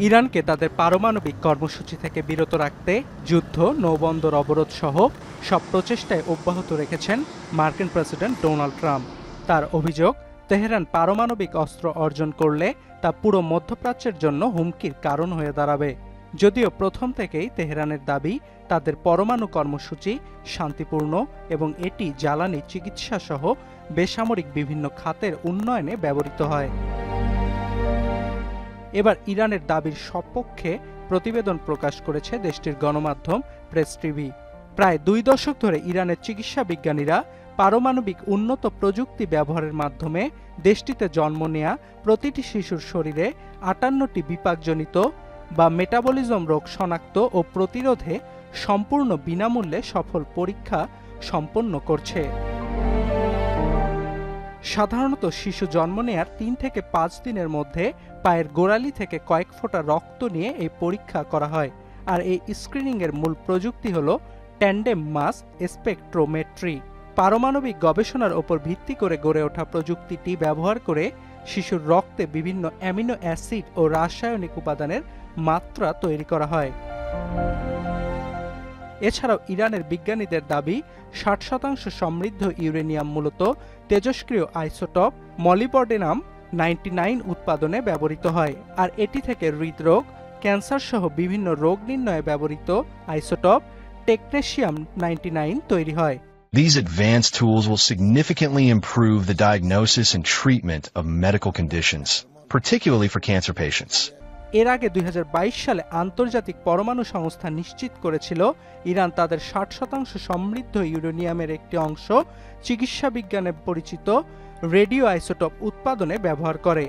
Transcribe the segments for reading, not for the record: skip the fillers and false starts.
ইরানকে তাদের পারমাণবিক কর্মসূচি থেকে বিরত রাখতে যুদ্ধ, নৌবন্দর অবরোধ সহ সব প্রচেষ্টায় অব্যাহত রেখেছেন মার্কিন প্রেসিডেন্ট ডোনাল্ড ট্রাম্প। তার অভিযোগ, তেহরান পারমাণবিক অস্ত্র অর্জন করলে তা পুরো মধ্যপ্রাচ্যের জন্য হুমকির কারণ হয়ে দাঁড়াবে। যদিও প্রথম থেকেই তেহরানের দাবি তাদের পরমাণু কর্মসূচি শান্তিপূর্ণ এবং এটি জ্বালানি, চিকিৎসা সহ বেসামরিক বিভিন্ন খাতের উন্নয়নে ব্যবহৃত হয়। এবার ইরানের দাবির সপক্ষে প্রতিবেদন প্রকাশ করেছে দেশটির গণমাধ্যম প্রেস টিভি। প্রায় 2 দশক ধরে ইরানের চিকিৎসা বিজ্ঞানীরা পারমাণবিক উন্নত প্রযুক্তি ব্যবহারের মাধ্যমে দেশটিতে জন্ম নেয়া প্রতিটি শিশুর শরীরে 58টি বিপাকজনিত বা মেটাবলিজম রোগ শনাক্ত ও প্রতিরোধে সম্পূর্ণ বিনামূল্যে সফল পরীক্ষা সম্পন্ন করছে। সাধারণত শিশু জন্ম নেয়ার 3 থেকে 5 দিনের মধ্যে পায়ের গোড়ালি থেকে কয়েক ফোঁটা রক্ত নিয়ে এই পরীক্ষা করা হয়। আর এই স্ক্রিনিংয়ের মূল প্রযুক্তি হল ট্যান্ডেম মাস স্পেকট্রোমেট্রি। পারমাণবিক গবেষণার ওপর ভিত্তি করে গড়ে ওঠা প্রযুক্তিটি ব্যবহার করে শিশুর রক্তে বিভিন্ন অ্যামিনো অ্যাসিড ও রাসায়নিক উপাদানের মাত্রা তৈরি করা হয়। এছাড়াও ইরানের বিজ্ঞানীদের দাবি 60% সমৃদ্ধ ইউরেনিয়াম মূলত তেজস্ক্রিয় আইসোটপ মলিবডেনাম 99 উৎপাদনে ব্যবহৃত হয়, আর এটি থেকে হৃদরোগ, ক্যান্সার সহ বিভিন্ন রোগ নির্ণয়ে ব্যবহৃত আইসোটপ টেকনেশিয়াম 99 তৈরি হয়। These advanced tools will significantly improve the diagnosis and treatment of medical conditions, particularly for cancer patients. এর আগে 2022 সালে আন্তর্জাতিক পরমাণু সংস্থা নিশ্চিত করেছিল ইরান তাদের 60% সমৃদ্ধ ইউরেনিয়ামের একটি অংশ চিকিৎসা বিজ্ঞানে পরিচিত রেডিও আইসোটপ উৎপাদনে ব্যবহার করে।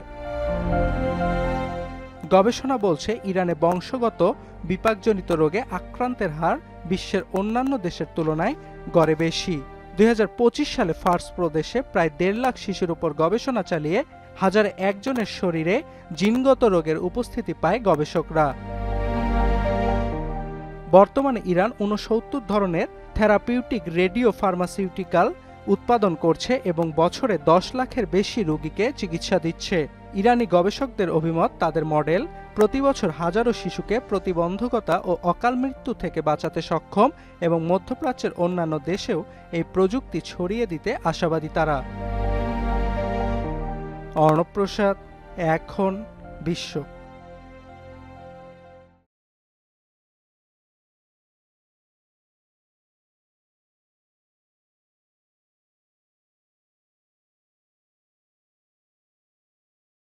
গবেষণা বলছে ইরানে বংশগত বিপাকজনিত রোগে আক্রান্তের হার বিশ্বের অন্যান্য দেশের তুলনায় গড়ে বেশি। 2025 সালে ফার্স প্রদেশে প্রায় 1.5 লাখ শিশুর উপর গবেষণা চালিয়ে 1001 জনের শরীরে জিনগত রোগের উপস্থিতি পায় গবেষকরা। বর্তমানে ইরান 69 ধরনের থেরাপিউটিক রেডিও ফার্মাসিউটিক্যাল উৎপাদন করছে এবং বছরে 10 লাখের বেশি রোগীকে চিকিৎসা দিচ্ছে। ইরানি গবেষকদের অভিমত, তাদের মডেল প্রতি বছর হাজারো শিশুকে প্রতিবন্ধকতা ও অকাল মৃত্যু থেকে বাঁচাতে সক্ষম এবং মধ্যপ্রাচ্যের অন্যান্য দেশেও এই প্রযুক্তি ছড়িয়ে দিতে আশাবাদী তারা। অর্ণব প্রসাদ, এখন বিশ্ব।